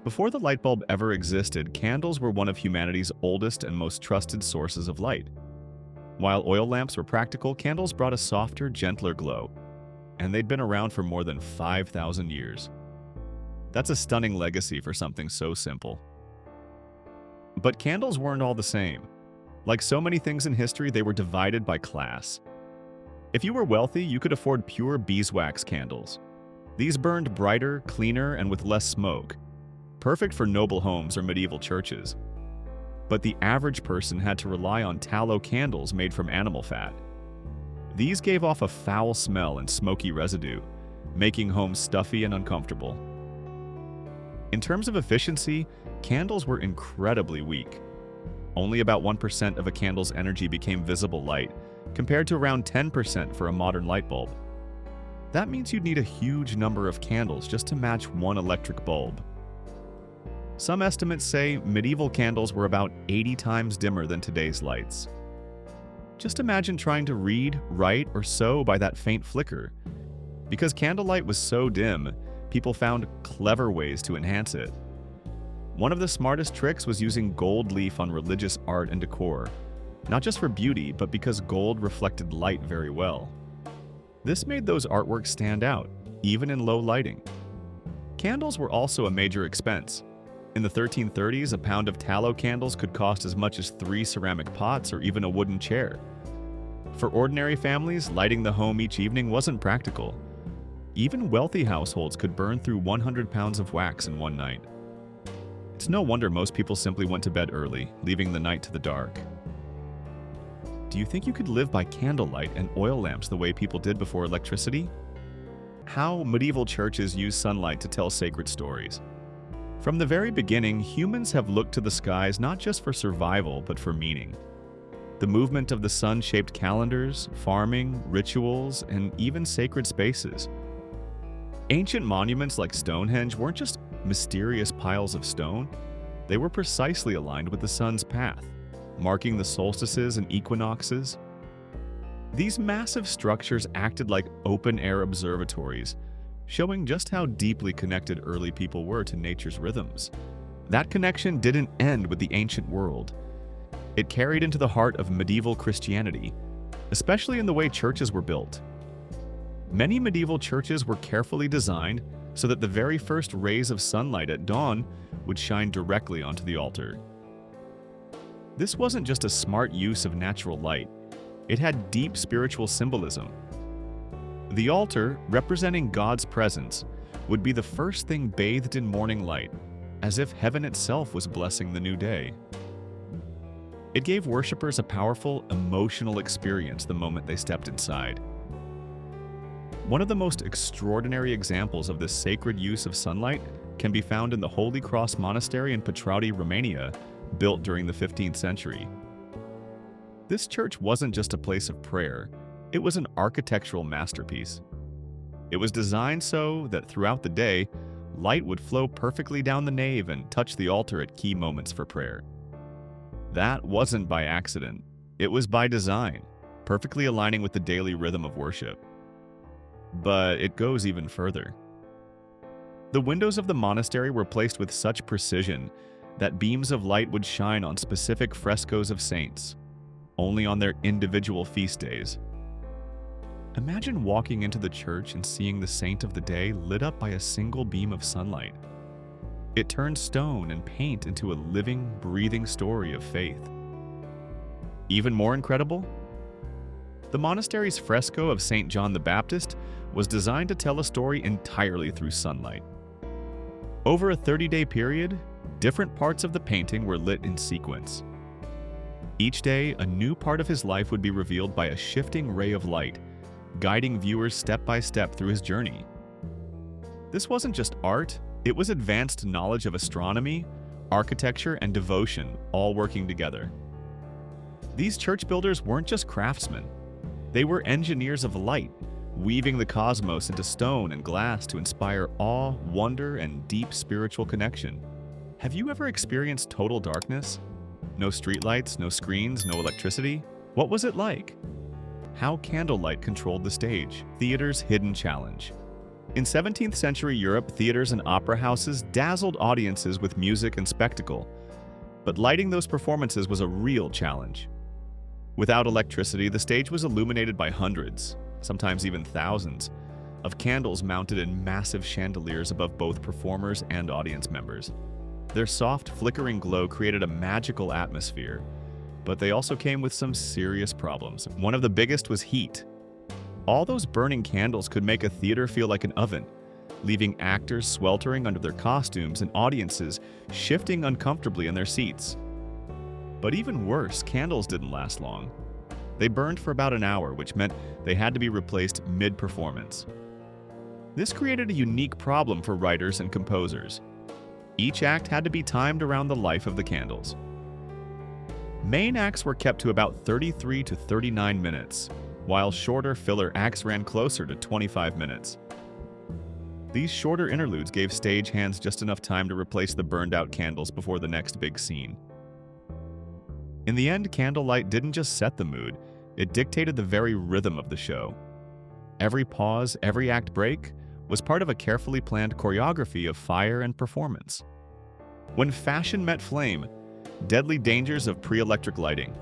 Before the light bulb ever existed, candles were one of humanity's oldest and most trusted sources of light. While oil lamps were practical, candles brought a softer, gentler glow. and they'd been around for more than 5,000 years. That's a stunning legacy for something so simple. But candles weren't all the same. Like so many things in history, they were divided by class. If you were wealthy, you could afford pure beeswax candles. These burned brighter, cleaner, and with less smoke, perfect for noble homes or medieval churches. But the average person had to rely on tallow candles made from animal fat. These gave off a foul smell and smoky residue, making homes stuffy and uncomfortable. In terms of efficiency, candles were incredibly weak. Only about 1% of a candle's energy became visible light, compared to around 10% for a modern light bulb. That means you'd need a huge number of candles just to match one electric bulb. Some estimates say medieval candles were about 80 times dimmer than today's lights. Just imagine trying to read, write, or sew by that faint flicker. Because candlelight was so dim, people found clever ways to enhance it. One of the smartest tricks was using gold leaf on religious art and decor, not just for beauty, but because gold reflected light very well. This made those artworks stand out, even in low lighting. Candles were also a major expense. In the 1330s, a pound of tallow candles could cost as much as 3 ceramic pots or even a wooden chair. For ordinary families, lighting the home each evening wasn't practical. Even wealthy households could burn through 100 pounds of wax in one night. It's no wonder most people simply went to bed early, leaving the night to the dark. Do you think you could live by candlelight and oil lamps the way people did before electricity? How medieval churches used sunlight to tell sacred stories. From the very beginning, humans have looked to the skies not just for survival, but for meaning. The movement of the sun shaped calendars, farming, rituals, and even sacred spaces. Ancient monuments like Stonehenge weren't just mysterious piles of stone. They were precisely aligned with the sun's path, marking the solstices and equinoxes. These massive structures acted like open-air observatories, showing just how deeply connected early people were to nature's rhythms. That connection didn't end with the ancient world. It carried into the heart of medieval Christianity, especially in the way churches were built. Many medieval churches were carefully designed so that the very first rays of sunlight at dawn would shine directly onto the altar. This wasn't just a smart use of natural light. It had deep spiritual symbolism. The altar, representing God's presence, would be the first thing bathed in morning light, as if heaven itself was blessing the new day. It gave worshippers a powerful, emotional experience the moment they stepped inside. One of the most extraordinary examples of this sacred use of sunlight can be found in the Holy Cross Monastery in Petrati, Romania, built during the 15th century. This church wasn't just a place of prayer, it was an architectural masterpiece. It was designed so that throughout the day, light would flow perfectly down the nave and touch the altar at key moments for prayer. That wasn't by accident, it was by design, perfectly aligning with the daily rhythm of worship. But it goes even further. The windows of the monastery were placed with such precision that beams of light would shine on specific frescoes of saints, only on their individual feast days. Imagine walking into the church and seeing the saint of the day lit up by a single beam of sunlight. It turned stone and paint into a living, breathing story of faith. Even more incredible? The monastery's fresco of St. John the Baptist was designed to tell a story entirely through sunlight. Over a 30-day period, different parts of the painting were lit in sequence. Each day, a new part of his life would be revealed by a shifting ray of light, guiding viewers step by step through his journey. This wasn't just art, it was advanced knowledge of astronomy, architecture, and devotion, all working together. These church builders weren't just craftsmen. They were engineers of light, weaving the cosmos into stone and glass to inspire awe, wonder, and deep spiritual connection. Have you ever experienced total darkness? No streetlights, no screens, no electricity? What was it like? How candlelight controlled the stage. Theater's hidden challenge. In 17th century Europe, theaters and opera houses dazzled audiences with music and spectacle. But lighting those performances was a real challenge. Without electricity, the stage was illuminated by hundreds, sometimes even thousands, of candles mounted in massive chandeliers above both performers and audience members. Their soft, flickering glow created a magical atmosphere, but they also came with some serious problems. One of the biggest was heat. All those burning candles could make a theater feel like an oven, leaving actors sweltering under their costumes and audiences shifting uncomfortably in their seats. But even worse, candles didn't last long. They burned for about an hour, which meant they had to be replaced mid-performance. This created a unique problem for writers and composers. Each act had to be timed around the life of the candles. Main acts were kept to about 33 to 39 minutes, while shorter filler acts ran closer to 25 minutes. These shorter interludes gave stagehands just enough time to replace the burned-out candles before the next big scene. In the end, candlelight didn't just set the mood, it dictated the very rhythm of the show. Every pause, every act break, was part of a carefully planned choreography of fire and performance. When fashion met flame, deadly dangers of pre-electric lighting.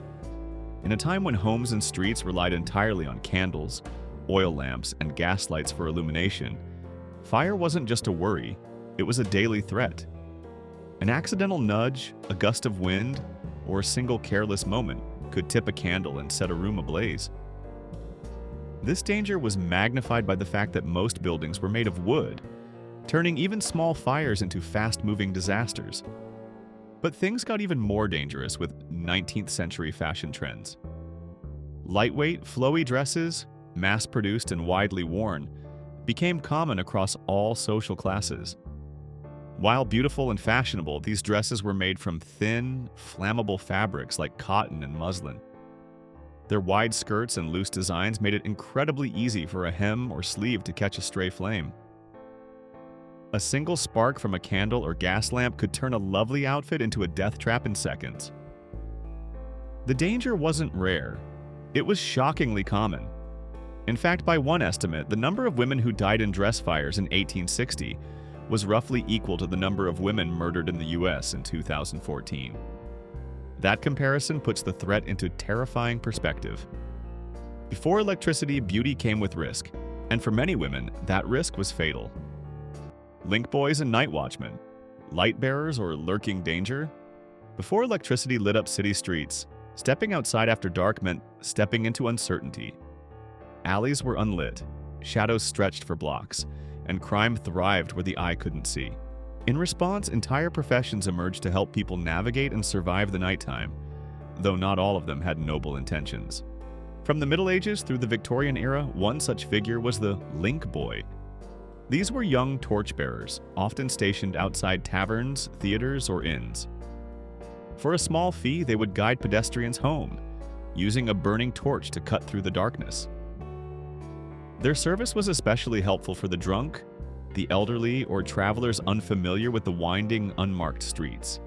In a time when homes and streets relied entirely on candles, oil lamps, and gas lights for illumination, fire wasn't just a worry, it was a daily threat. An accidental nudge, a gust of wind, or a single careless moment could tip a candle and set a room ablaze. This danger was magnified by the fact that most buildings were made of wood, turning even small fires into fast-moving disasters. But things got even more dangerous with 19th century fashion trends. Lightweight, flowy dresses, mass-produced and widely worn, became common across all social classes. While beautiful and fashionable, these dresses were made from thin, flammable fabrics like cotton and muslin. Their wide skirts and loose designs made it incredibly easy for a hem or sleeve to catch a stray flame. A single spark from a candle or gas lamp could turn a lovely outfit into a death trap in seconds. The danger wasn't rare. It was shockingly common. In fact, by one estimate, the number of women who died in dress fires in 1860 was roughly equal to the number of women murdered in the US in 2014. That comparison puts the threat into terrifying perspective. Before electricity, beauty came with risk, and for many women, that risk was fatal. Link boys and night watchmen, light bearers or lurking danger? Before electricity lit up city streets, stepping outside after dark meant stepping into uncertainty. Alleys were unlit, shadows stretched for blocks, and crime thrived where the eye couldn't see. In response, entire professions emerged to help people navigate and survive the nighttime, though not all of them had noble intentions. From the Middle Ages through the Victorian era, one such figure was the link boy. These were young torchbearers, often stationed outside taverns, theaters, or inns. For a small fee, they would guide pedestrians home, using a burning torch to cut through the darkness. Their service was especially helpful for the drunk, the elderly, or travelers unfamiliar with the winding, unmarked streets.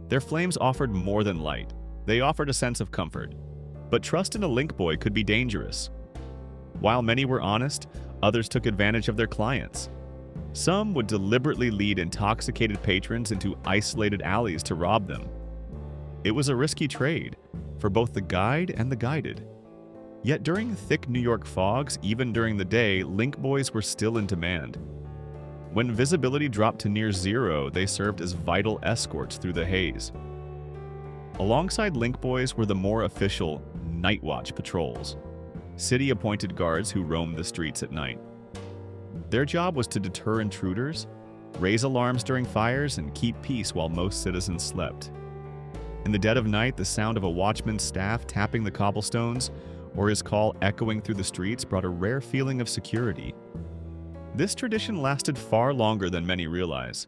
Their flames offered more than light. They offered a sense of comfort. But trust in a link boy could be dangerous. While many were honest, others took advantage of their clients. Some would deliberately lead intoxicated patrons into isolated alleys to rob them. It was a risky trade for both the guide and the guided. Yet during thick New York fogs, even during the day, link boys were still in demand. When visibility dropped to near zero, they served as vital escorts through the haze. Alongside link boys were the more official night watch patrols, city-appointed guards who roamed the streets at night. Their job was to deter intruders, raise alarms during fires, and keep peace while most citizens slept. In the dead of night, the sound of a watchman's staff tapping the cobblestones or his call echoing through the streets brought a rare feeling of security. This tradition lasted far longer than many realize.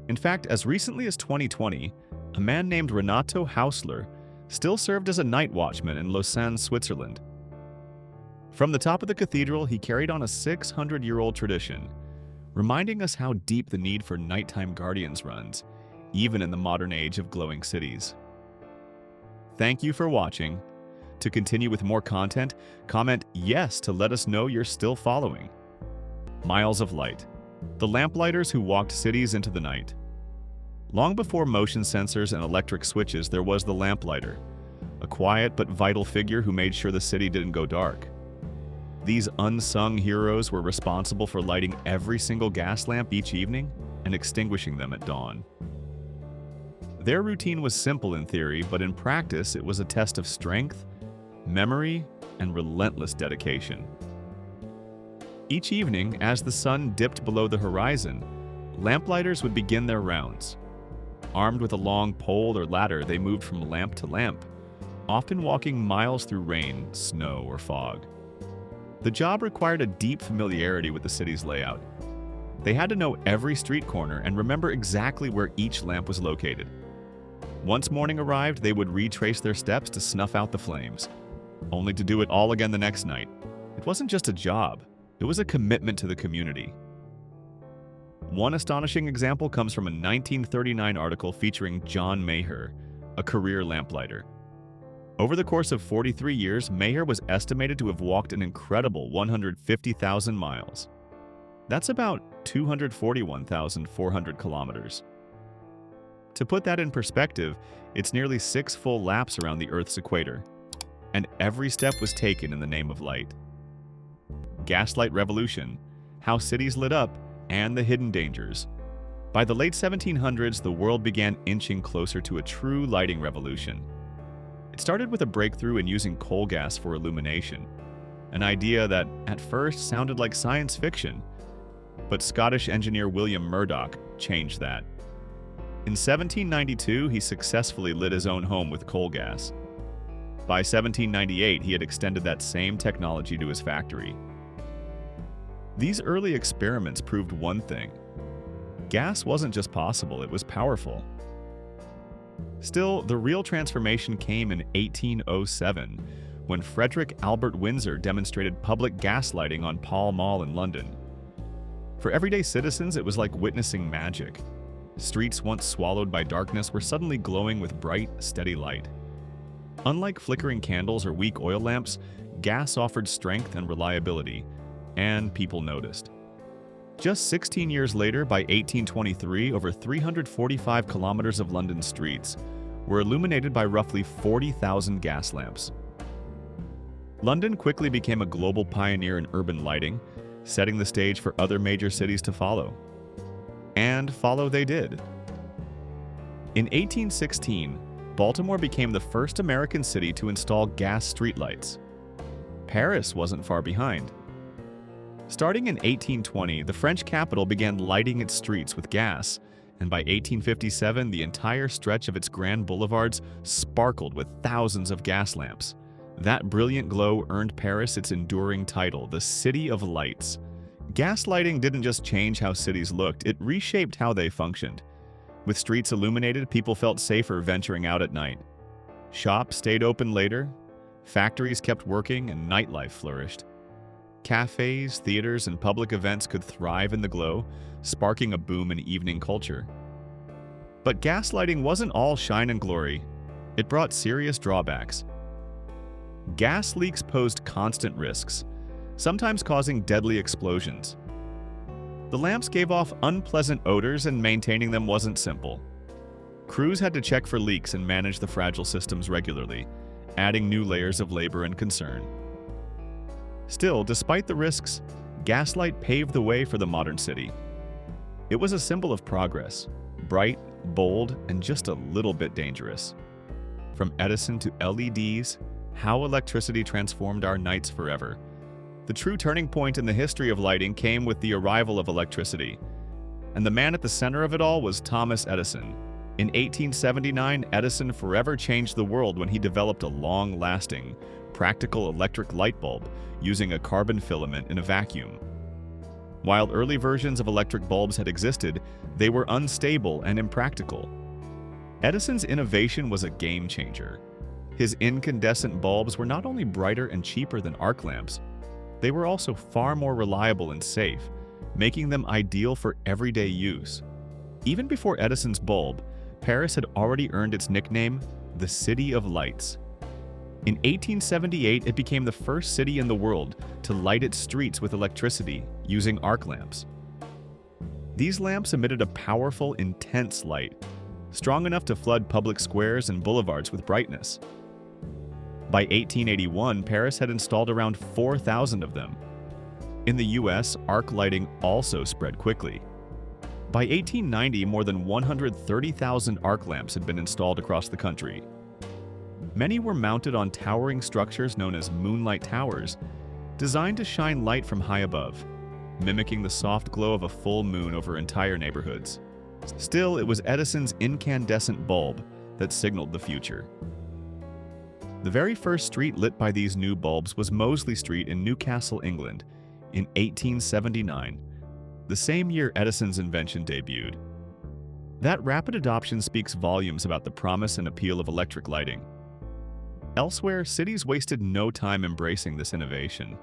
In fact, as recently as 2020, a man named Renato Hausler still served as a night watchman in Lausanne, Switzerland. From the top of the cathedral, he carried on a 600-year-old tradition, reminding us how deep the need for nighttime guardians runs, even in the modern age of glowing cities. Thank you for watching. To continue with more content, comment yes to let us know you're still following. Miles of Light, the lamplighters who walked cities into the night. Long before motion sensors and electric switches, there was the lamplighter, a quiet but vital figure who made sure the city didn't go dark. These unsung heroes were responsible for lighting every single gas lamp each evening and extinguishing them at dawn. Their routine was simple in theory, but in practice it was a test of strength, memory, and relentless dedication. Each evening, as the sun dipped below the horizon, lamplighters would begin their rounds. Armed with a long pole or ladder, they moved from lamp to lamp, often walking miles through rain, snow, or fog. The job required a deep familiarity with the city's layout. They had to know every street corner and remember exactly where each lamp was located. Once morning arrived, they would retrace their steps to snuff out the flames, only to do it all again the next night. It wasn't just a job, it was a commitment to the community. One astonishing example comes from a 1939 article featuring John Maher, a career lamplighter. Over the course of 43 years, Maher was estimated to have walked an incredible 150,000 miles. That's about 241,400 kilometers. To put that in perspective, it's nearly 6 full laps around the Earth's equator, and every step was taken in the name of light. Gaslight revolution, how cities lit up, and the hidden dangers. By the late 1700s, the world began inching closer to a true lighting revolution. It started with a breakthrough in using coal gas for illumination, an idea that at first sounded like science fiction, but Scottish engineer William Murdoch changed that. In 1792, he successfully lit his own home with coal gas. By 1798, he had extended that same technology to his factory. These early experiments proved one thing: gas wasn't just possible, it was powerful. Still, the real transformation came in 1807, when Frederick Albert Windsor demonstrated public gas lighting on Pall Mall in London. For everyday citizens, it was like witnessing magic. Streets once swallowed by darkness were suddenly glowing with bright, steady light. Unlike flickering candles or weak oil lamps, gas offered strength and reliability, and people noticed. Just 16 years later, by 1823, over 345 kilometers of London streets were illuminated by roughly 40,000 gas lamps. London quickly became a global pioneer in urban lighting, setting the stage for other major cities to follow. And follow they did. In 1816, Baltimore became the first American city to install gas streetlights. Paris wasn't far behind. Starting in 1820, the French capital began lighting its streets with gas, and by 1857, the entire stretch of its grand boulevards sparkled with thousands of gas lamps. That brilliant glow earned Paris its enduring title, the City of Lights. Gas lighting didn't just change how cities looked, it reshaped how they functioned. With streets illuminated, people felt safer venturing out at night. Shops stayed open later, factories kept working, and nightlife flourished. Cafes, theaters, and public events could thrive in the glow, sparking a boom in evening culture. But gaslighting wasn't all shine and glory. It brought serious drawbacks. Gas leaks posed constant risks, sometimes causing deadly explosions. The lamps gave off unpleasant odors, and maintaining them wasn't simple. Crews had to check for leaks and manage the fragile systems regularly, adding new layers of labor and concern. Still, despite the risks, gaslight paved the way for the modern city. It was a symbol of progress, bright, bold, and just a little bit dangerous. From Edison to LEDs, how electricity transformed our nights forever. The true turning point in the history of lighting came with the arrival of electricity. And the man at the center of it all was Thomas Edison. In 1879, Edison forever changed the world when he developed a long-lasting, practical electric light bulb using a carbon filament in a vacuum. While early versions of electric bulbs had existed, they were unstable and impractical. Edison's innovation was a game changer. His incandescent bulbs were not only brighter and cheaper than arc lamps, they were also far more reliable and safe, making them ideal for everyday use. Even before Edison's bulb, Paris had already earned its nickname, the City of Lights. In 1878, it became the first city in the world to light its streets with electricity using arc lamps. These lamps emitted a powerful, intense light, strong enough to flood public squares and boulevards with brightness. By 1881, Paris had installed around 4,000 of them. In the US, arc lighting also spread quickly. By 1890, more than 130,000 arc lamps had been installed across the country. Many were mounted on towering structures known as moonlight towers, designed to shine light from high above, mimicking the soft glow of a full moon over entire neighborhoods. Still, it was Edison's incandescent bulb that signaled the future. The very first street lit by these new bulbs was Mosley Street in Newcastle, England, in 1879, the same year Edison's invention debuted. That rapid adoption speaks volumes about the promise and appeal of electric lighting. Elsewhere, cities wasted no time embracing this innovation.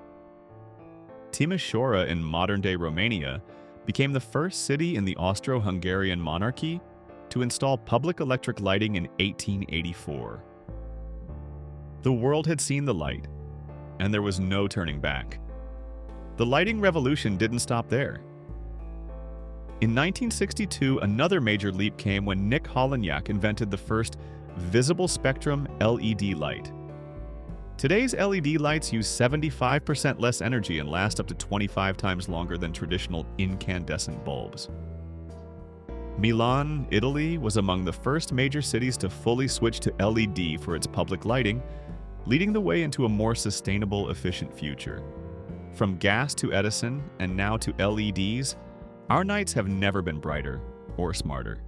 Timișoara in modern-day Romania became the first city in the Austro-Hungarian monarchy to install public electric lighting in 1884. The world had seen the light, and there was no turning back. The lighting revolution didn't stop there. In 1962, another major leap came when Nick Holonyak invented the first visible spectrum LED light. Today's LED lights use 75% less energy and last up to 25 times longer than traditional incandescent bulbs. Milan, Italy, was among the first major cities to fully switch to LED for its public lighting, leading the way into a more sustainable, efficient future. From gas to Edison, and now to LEDs, our nights have never been brighter or smarter.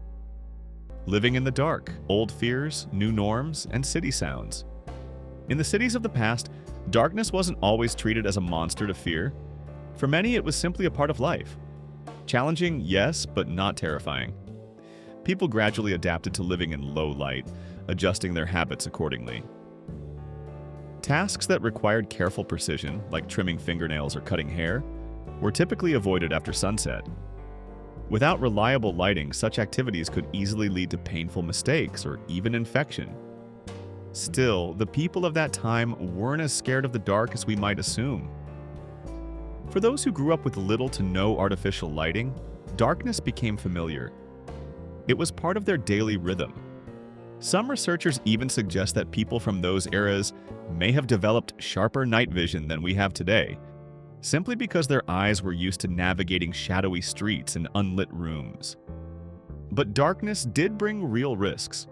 Living in the dark, old fears, new norms, and city sounds. In the cities of the past, darkness wasn't always treated as a monster to fear. For many, it was simply a part of life. Challenging, yes, but not terrifying. People gradually adapted to living in low light, adjusting their habits accordingly. Tasks that required careful precision, like trimming fingernails or cutting hair, were typically avoided after sunset. Without reliable lighting, such activities could easily lead to painful mistakes or even infection. Still, the people of that time weren't as scared of the dark as we might assume. For those who grew up with little to no artificial lighting, darkness became familiar. It was part of their daily rhythm. Some researchers even suggest that people from those eras may have developed sharper night vision than we have today, simply because their eyes were used to navigating shadowy streets and unlit rooms. But darkness did bring real risks.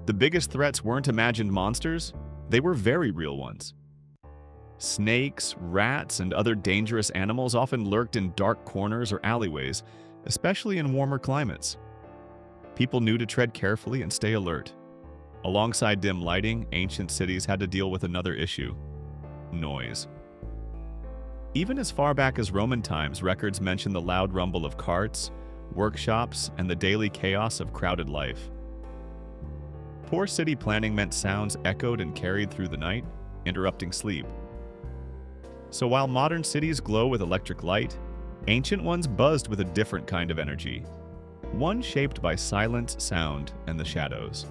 The biggest threats weren't imagined monsters, they were very real ones. Snakes, rats, and other dangerous animals often lurked in dark corners or alleyways, especially in warmer climates. People knew to tread carefully and stay alert. Alongside dim lighting, ancient cities had to deal with another issue: noise. Even as far back as Roman times, records mention the loud rumble of carts, workshops, and the daily chaos of crowded life. Poor city planning meant sounds echoed and carried through the night, interrupting sleep. So while modern cities glow with electric light, ancient ones buzzed with a different kind of energy, one shaped by silence, sound, and the shadows.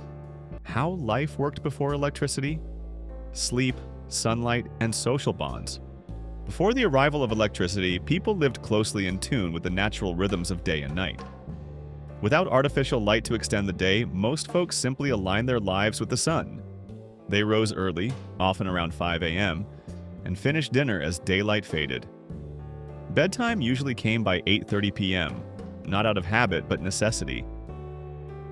How life worked before electricity? Sleep, sunlight, and social bonds. Before the arrival of electricity, people lived closely in tune with the natural rhythms of day and night. Without artificial light to extend the day, most folks simply aligned their lives with the sun. They rose early, often around 5 a.m., and finished dinner as daylight faded. Bedtime usually came by 8:30 p.m., not out of habit but necessity.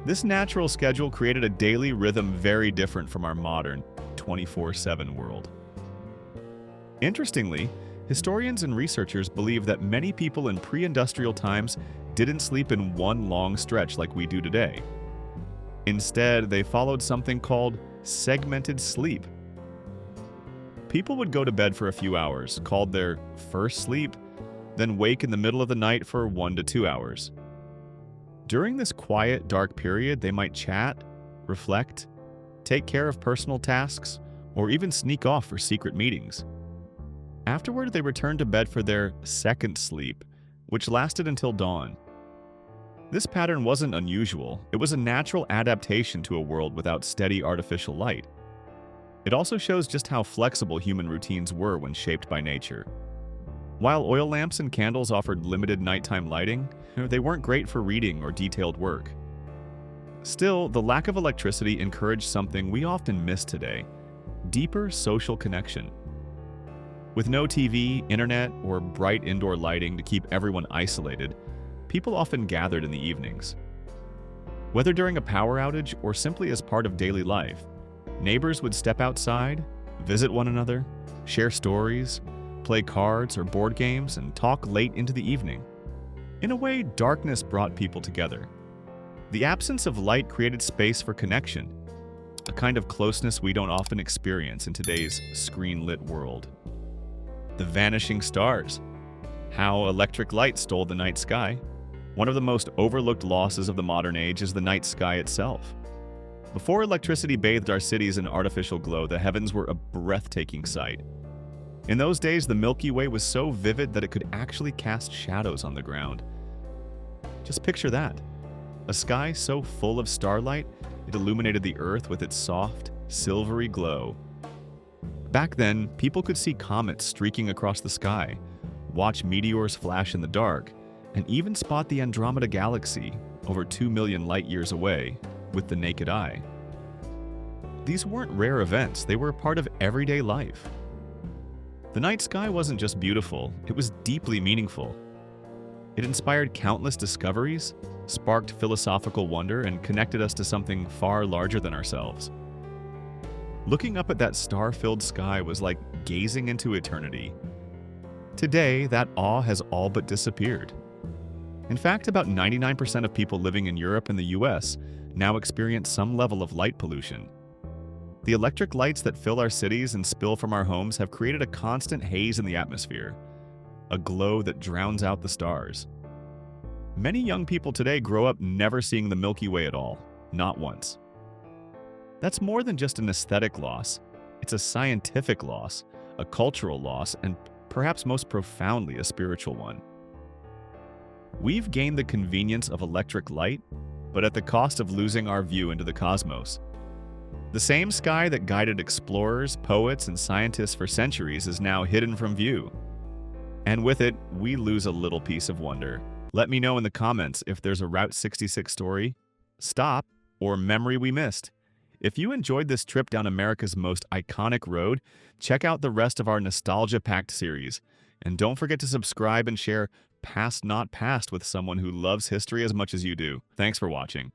This natural schedule created a daily rhythm very different from our modern 24/7 world. Interestingly, historians and researchers believe that many people in pre-industrial times didn't sleep in one long stretch like we do today. Instead, they followed something called segmented sleep. People would go to bed for a few hours, called their first sleep, then wake in the middle of the night for 1 to 2 hours. During this quiet, dark period, they might chat, reflect, take care of personal tasks, or even sneak off for secret meetings. Afterward, they returned to bed for their second sleep, which lasted until dawn. This pattern wasn't unusual. It was a natural adaptation to a world without steady artificial light. It also shows just how flexible human routines were when shaped by nature. While oil lamps and candles offered limited nighttime lighting, they weren't great for reading or detailed work. Still, the lack of electricity encouraged something we often miss today: deeper social connection. With no TV, internet, or bright indoor lighting to keep everyone isolated, people often gathered in the evenings. Whether during a power outage or simply as part of daily life, neighbors would step outside, visit one another, share stories, play cards or board games, and talk late into the evening. In a way, darkness brought people together. The absence of light created space for connection, a kind of closeness we don't often experience in today's screen-lit world. The vanishing stars. How electric light stole the night sky. One of the most overlooked losses of the modern age is the night sky itself. Before electricity bathed our cities in artificial glow, the heavens were a breathtaking sight. In those days, the Milky Way was so vivid that it could actually cast shadows on the ground. Just picture that. A sky so full of starlight, it illuminated the earth with its soft, silvery glow. Back then, people could see comets streaking across the sky, watch meteors flash in the dark, and even spot the Andromeda Galaxy, over 2 million light-years away, with the naked eye. These weren't rare events, they were a part of everyday life. The night sky wasn't just beautiful, it was deeply meaningful. It inspired countless discoveries, sparked philosophical wonder, and connected us to something far larger than ourselves. Looking up at that star-filled sky was like gazing into eternity. Today, that awe has all but disappeared. In fact, about 99% of people living in Europe and the US now experience some level of light pollution. The electric lights that fill our cities and spill from our homes have created a constant haze in the atmosphere, a glow that drowns out the stars. Many young people today grow up never seeing the Milky Way at all, not once. That's more than just an aesthetic loss. It's a scientific loss, a cultural loss, and perhaps most profoundly a spiritual one. We've gained the convenience of electric light, but at the cost of losing our view into the cosmos. The same sky that guided explorers, poets, and scientists for centuries is now hidden from view. And with it, we lose a little piece of wonder. Let me know in the comments if there's a Route 66 story, stop, or memory we missed. If you enjoyed this trip down America's most iconic road, check out the rest of our nostalgia-packed series. And don't forget to subscribe and share Past Not Past with someone who loves history as much as you do. Thanks for watching.